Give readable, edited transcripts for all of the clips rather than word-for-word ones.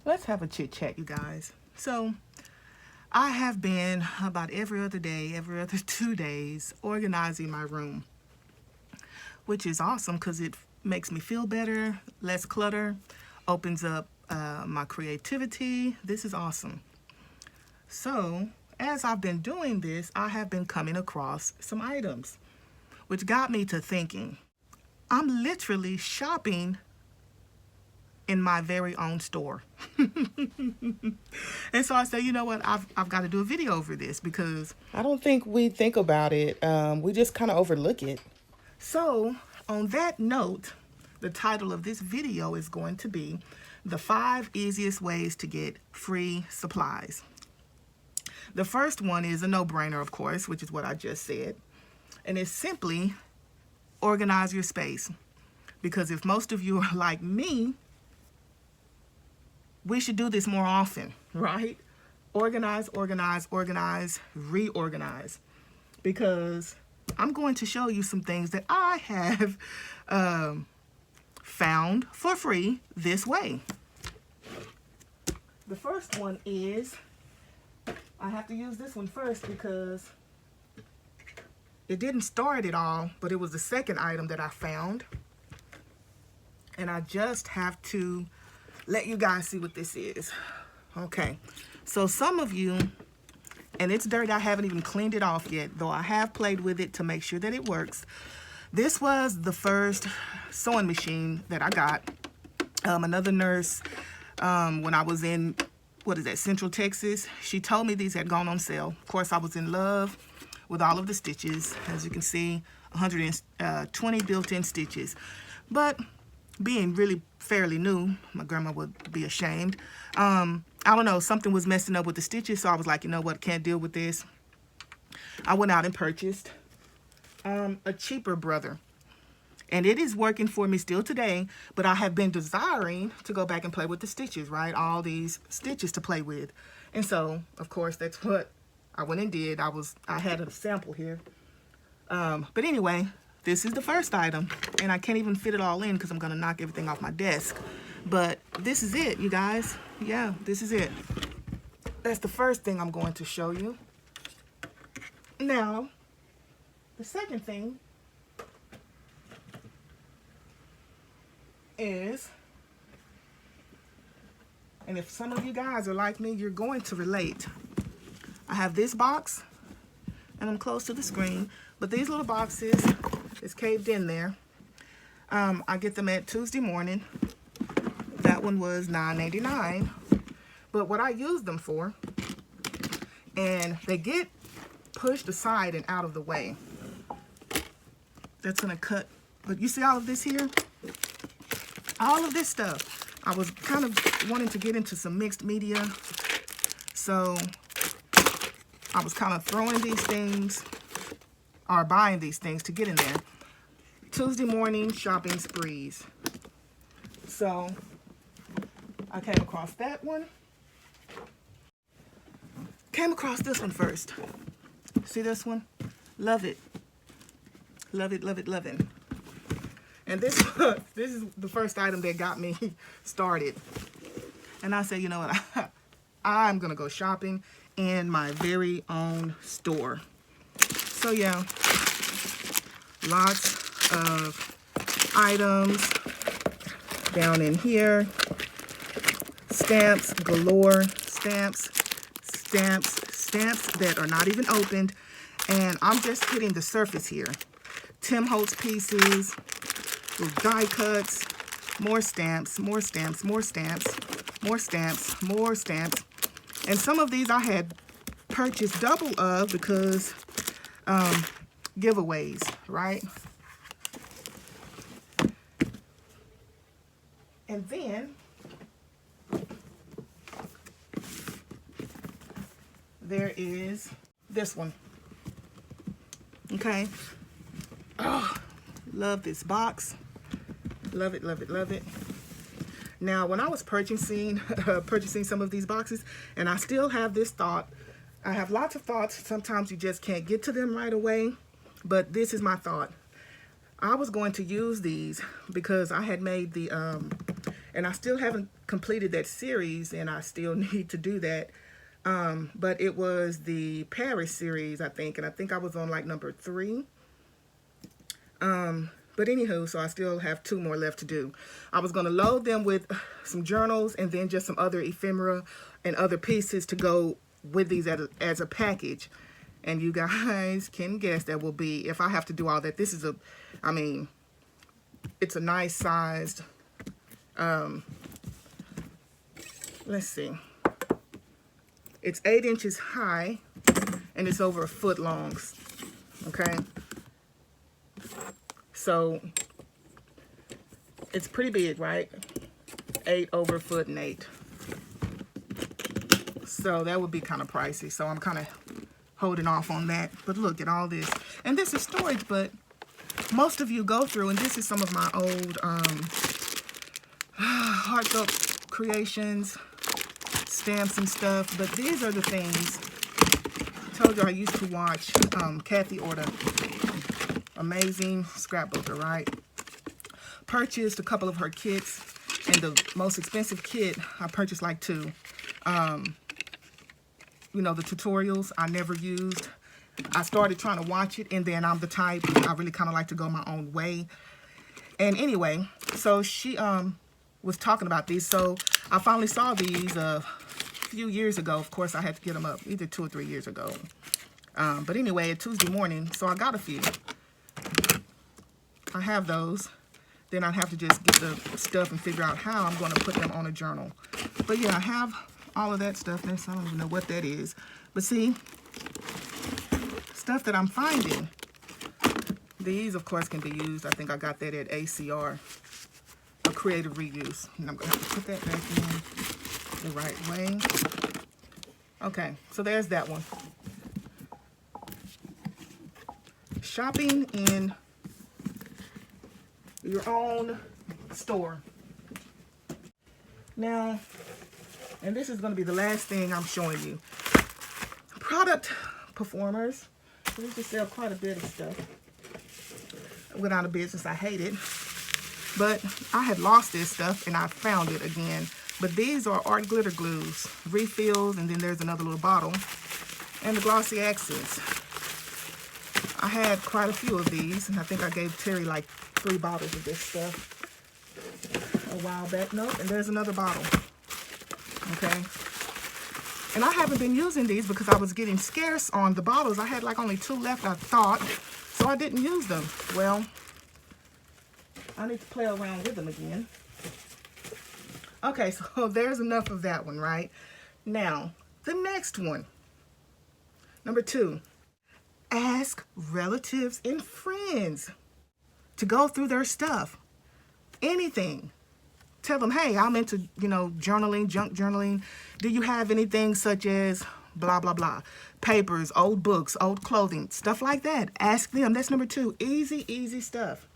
let's have a chit chat, you guys. So, I have been about every other day, every other 2 days, organizing my room, which is awesome because it makes me feel better, less clutter, opens up my creativity. This is awesome. So, as I've been doing this, I have been coming across some items, which got me to thinking. I'm literally shopping in my very own store. And so I said, you know what, I've got to do a video over this because I don't think we think about it. We just kind of overlook it. So on that note, the title of this video is going to be the 5 easiest ways to get free supplies. The first one is a no-brainer, of course, which is what I just said. And it's simply organize your space. Because if most of you are like me, we should do this more often, right? Organize, organize, organize, reorganize. Because I'm going to show you some things that I have found for free this way. The first one is, I have to use this one first because it didn't start it all, but it was the second item that I found. And I just have to let you guys see what this is. Okay, so some of you, and it's dirty, I haven't even cleaned it off yet, though I have played with it to make sure that it works. This was the first sewing machine that I got. Another nurse, when I was in, Central Texas, she told me these had gone on sale. Of course, I was in love with all of the stitches. As you can see, 120 built-in stitches. But being really fairly new, my grandma would be ashamed. I don't know, something was messing up with the stitches, so I was like, you know what, can't deal with this. I went out and purchased a cheaper brother. And it is working for me still today, but I have been desiring to go back and play with the stitches, right? All these stitches to play with. And so, of course, that's what I went and did. I had a sample here. But anyway, this is the first item, and I can't even fit it all in because I'm going to knock everything off my desk. But this is it, you guys. Yeah, this is it. That's the first thing I'm going to show you. Now, the second thing is, and if some of you guys are like me, you're going to relate. I have this box, and I'm close to the screen, but these little boxes is caved in there. I get them at Tuesday morning. That one was $9.99. But what I use them for, and they get pushed aside and out of the way. That's gonna cut, but you see all of this here? All of this stuff. I was kind of wanting to get into some mixed media, so I was kind of throwing these things, or buying these things to get in there. Tuesday morning shopping sprees. So I came across that one. Came across this one first. See this one? Love it. Love it, love it, love it. And this is the first item that got me started. And I said, you know what? I'm gonna go shopping in my very own store. So yeah, lots of items down in here. Stamps galore. Stamps that are not even opened. And I'm just hitting the surface here. Tim Holtz pieces, little die cuts, more stamps, more stamps, more stamps, more stamps, more stamps. And some of these I had purchased double of because giveaways, right? And then there is this one. Okay. Oh, love this box. Love it, love it, love it. Now, when I was purchasing some of these boxes, and I still have this thought, I have lots of thoughts. Sometimes you just can't get to them right away, but this is my thought. I was going to use these because I had made the And I still haven't completed that series, and I still need to do that. But it was the Paris series, I think, and I think I was on like number 3. But anywho, so I still have 2 more left to do. I was going to load them with some journals and then just some other ephemera and other pieces to go with these as a package. And you guys can guess that will be, if I have to do all that, this is I mean, it's a nice sized, let's see. It's 8 inches high and it's over a foot long. Okay. So it's pretty big, right? 8 over a foot and 8. So that would be kind of pricey. So I'm kind of holding off on that. But look at all this. And this is storage, but most of you go through, and this is some of my old heartfelt creations, stamps and stuff. But these are the things. I told you I used to watch Kathy Orta. Amazing scrapbooker, right? Purchased a couple of her kits, and the most expensive kit I purchased like 2. You know, the tutorials I never used. I started trying to watch it, and then I'm the type, I really kind of like to go my own way. And anyway, so she was talking about these. So I finally saw these a few years ago. Of course, I had to get them up either 2 or 3 years ago. But anyway, a Tuesday morning, so I got a few. I have those. Then I'd have to just get the stuff and figure out how I'm going to put them on a journal. But yeah, I have all of that stuff. I don't even know what that is. But see, stuff that I'm finding. These, of course, can be used. I think I got that at ACR, a creative reuse. And I'm going to have to put that back in the right way. Okay, so there's that one. Shopping in your own store. Now, and this is going to be the last thing I'm showing you. Product performers. So we just sell quite a bit of stuff. I went out of business. I hate it. But I had lost this stuff and I found it again. But these are art glitter glues, refills, and then there's another little bottle. And the glossy accents. I had quite a few of these, and I think I gave Terry like 3 bottles of this stuff a while back. Nope, and there's another bottle. Okay. And I haven't been using these because I was getting scarce on the bottles. I had like only 2 left, I thought, so I didn't use them. Well, I need to play around with them again. Okay, so there's enough of that one, right? Now, the next one. Number 2. Ask relatives and friends to go through their stuff. Anything. Tell them, hey, I'm into, you know, journaling, junk journaling. Do you have anything such as blah, blah, blah? Papers, old books, old clothing, stuff like that. Ask them. That's number 2. Easy, easy stuff.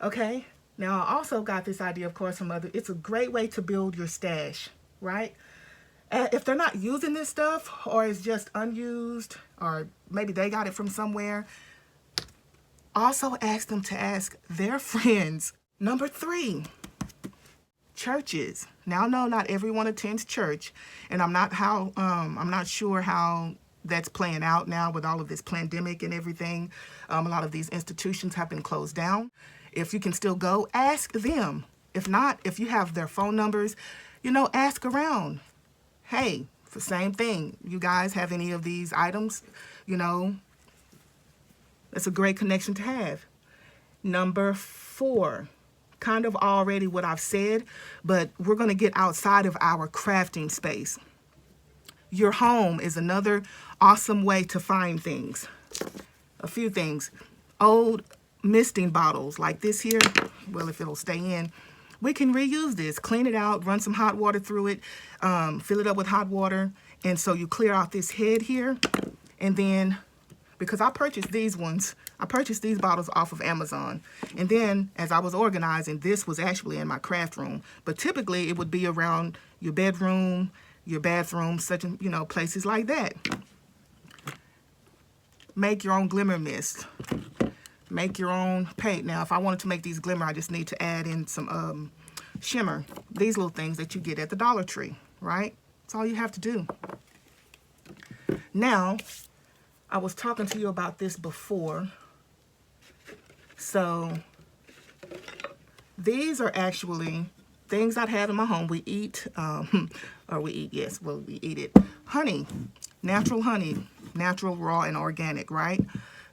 Okay. Now, I also got this idea, of course, from it's a great way to build your stash, right? If they're not using this stuff, or it's just unused, or maybe they got it from somewhere, also ask them to ask their friends. Number 3, churches. Now, no, not everyone attends church, and I'm not sure how that's playing out now with all of this pandemic and everything. A lot of these institutions have been closed down. If you can still go, ask them. If not, if you have their phone numbers, you know, ask around. Hey, it's the same thing. You guys have any of these items? You know, it's a great connection to have. Number 4, kind of already what I've said, but we're going to get outside of our crafting space. Your home is another awesome way to find things. A few things. Old misting bottles like this here, well, if it'll stay in, we can reuse this, clean it out, run some hot water through it, fill it up with hot water, and so you clear out this head here, and then, because I purchased these ones, I purchased these bottles off of Amazon, and then as I was organizing, this was actually in my craft room, but typically it would be around your bedroom, your bathroom, such, you know, places like that. Make your own glimmer mist. Make your own paint. Now, if I wanted to make these glimmer, I just need to add in some shimmer. These little things that you get at the Dollar Tree, right? That's all you have to do. Now, I was talking to you about this before. So, these are actually things I have in my home. We eat, yes, well, we eat it. Honey, natural, raw and organic, right?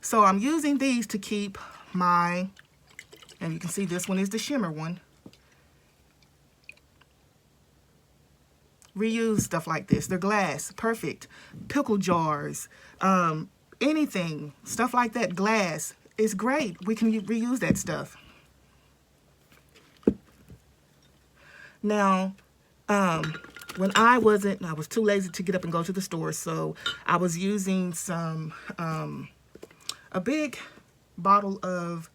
So I'm using these to keep my, and you can see this one is the shimmer one. Reuse stuff like this. They're glass, perfect. Pickle jars, anything, stuff like that, glass. It's great. We can reuse that stuff. Now, when I was too lazy to get up and go to the store, so I was using some, a big bottle of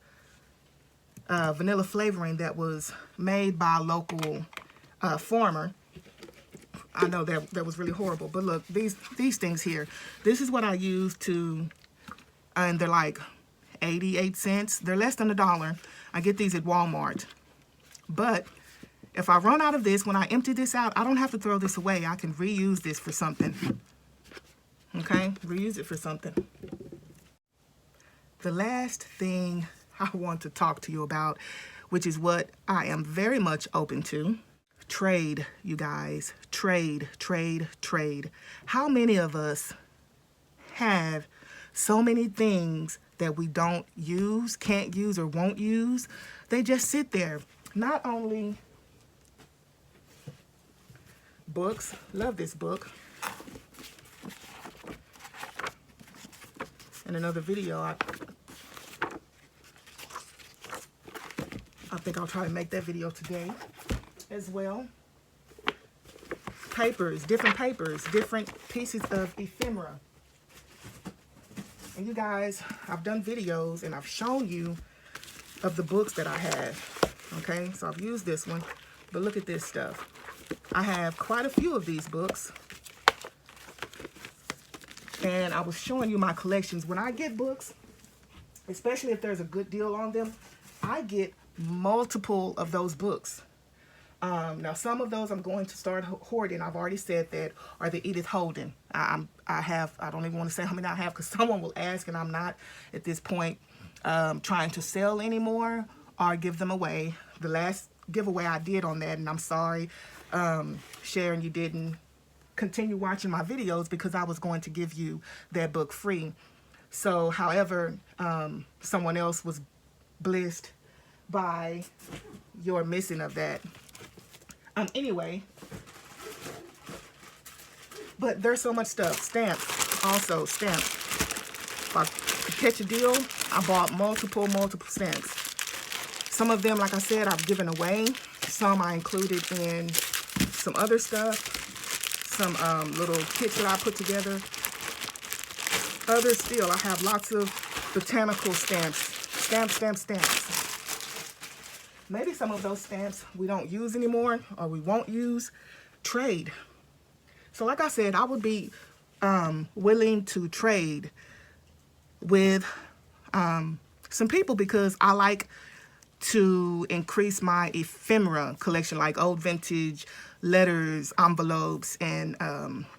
vanilla flavoring that was made by a local farmer. I know that was really horrible, but look, these things here, this is what I use to, and they're like 88 cents. They're less than $1. I get these at Walmart. But if I run out of this, when I empty this out, I don't have to throw this away. I can reuse this for something. Okay? Reuse it for something. The last thing I want to talk to you about, which is what I am very much open to, trade, you guys. Trade, trade, trade. How many of us have so many things that we don't use, can't use, or won't use? They just sit there. Not only books, love this book. In another video, I think I'll try to make that video today as well. Papers, different pieces of ephemera. And you guys, I've done videos and I've shown you of the books that I have. Okay, so I've used this one, but look at this stuff. I have quite a few of these books. And I was showing you my collections. When I get books, especially if there's a good deal on them, I get multiple of those books. Now, some of those I'm going to start hoarding. I've already said that, are the Edith Holden. I don't even want to say how many I have because someone will ask, and I'm not at this point trying to sell anymore or give them away. The last giveaway I did on that, and I'm sorry, Sharon, you didn't continue watching my videos because I was going to give you that book free. So, however, someone else was blessed by your missing of that. Anyway, but there's so much stuff. Stamps, also stamps. If I catch a deal, I bought multiple stamps. Some of them, like I said, I've given away. Some I included in some other stuff. Some little kits that I put together. Others still, I have lots of botanical stamps. Stamps. Maybe some of those stamps we don't use anymore or we won't use. Trade. So like I said, I would be willing to trade with some people because I like to increase my ephemera collection, like old vintage letters, envelopes, and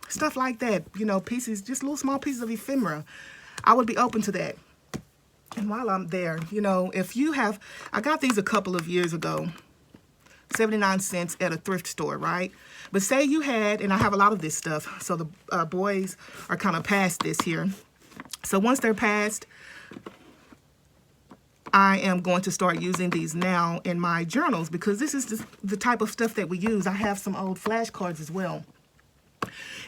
stuff like that. You know, pieces, just little small pieces of ephemera. I would be open to that. And while I'm there, you know, if you have, I got these a couple of years ago, 79 cents at a thrift store, right? But say you had, and I have a lot of this stuff, so the boys are kind of past this here. So once they're past, I am going to start using these now in my journals because this is the type of stuff that we use. I have some old flashcards as well.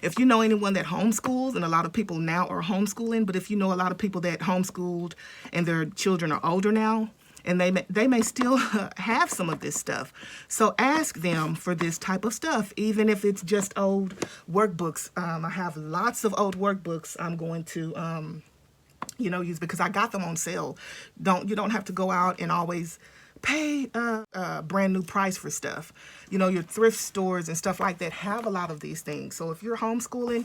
If you know anyone that homeschools, and a lot of people now are homeschooling, but if you know a lot of people that homeschooled and their children are older now, and they may still have some of this stuff. So ask them for this type of stuff, even if it's just old workbooks. I have lots of old workbooks I'm going to, use because I got them on sale. You don't have to go out and always pay a brand new price for stuff. You know, your thrift stores and stuff like that have a lot of these things. So if you're homeschooling,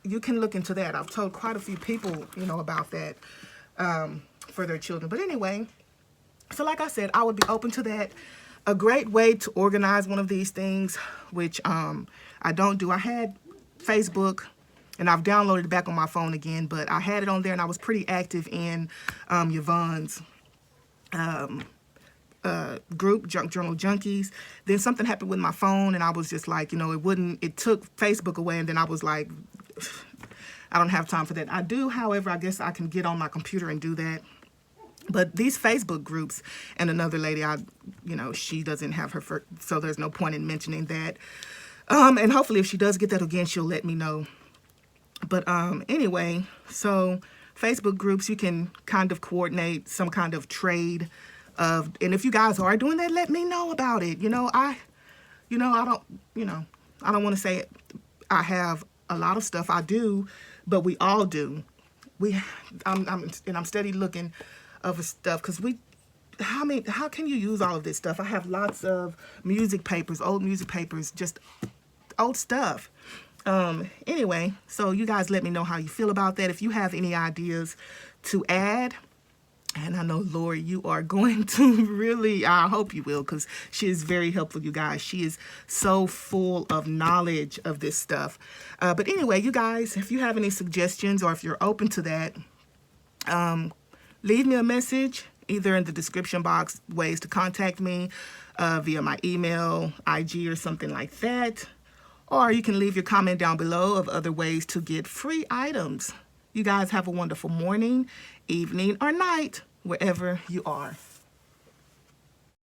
you can look into that. I've told quite a few people, about that for their children. But anyway, so like I said, I would be open to that. A great way to organize one of these things, which I don't do. I had Facebook, and I've downloaded it back on my phone again, but I had it on there, and I was pretty active in Yvonne's group, Junk Journal Junkies. Then something happened with my phone, and I was just like, it took Facebook away, and then I was like, I don't have time for that. I do, however, I guess I can get on my computer and do that. But these Facebook groups, and another lady, she doesn't have her, so there's no point in mentioning that. And hopefully if she does get that again, she'll let me know. But anyway, so Facebook groups, you can kind of coordinate some kind of trade and if you guys are doing that, let me know about it. I don't want to say I have a lot of stuff. I do, but we all do. I'm steady looking over stuff because how can you use all of this stuff? I have lots of music papers, old music papers, just old stuff. Anyway, so you guys let me know how you feel about that. If you have any ideas to add, and I know Lori, you are going to really, I hope you will, because she is very helpful, you guys. She is so full of knowledge of this stuff. But anyway, you guys, if you have any suggestions or if you're open to that, leave me a message, either in the description box, ways to contact me via my email, IG, or something like that. Or you can leave your comment down below of other ways to get free items. You guys have a wonderful morning, evening, or night, wherever you are.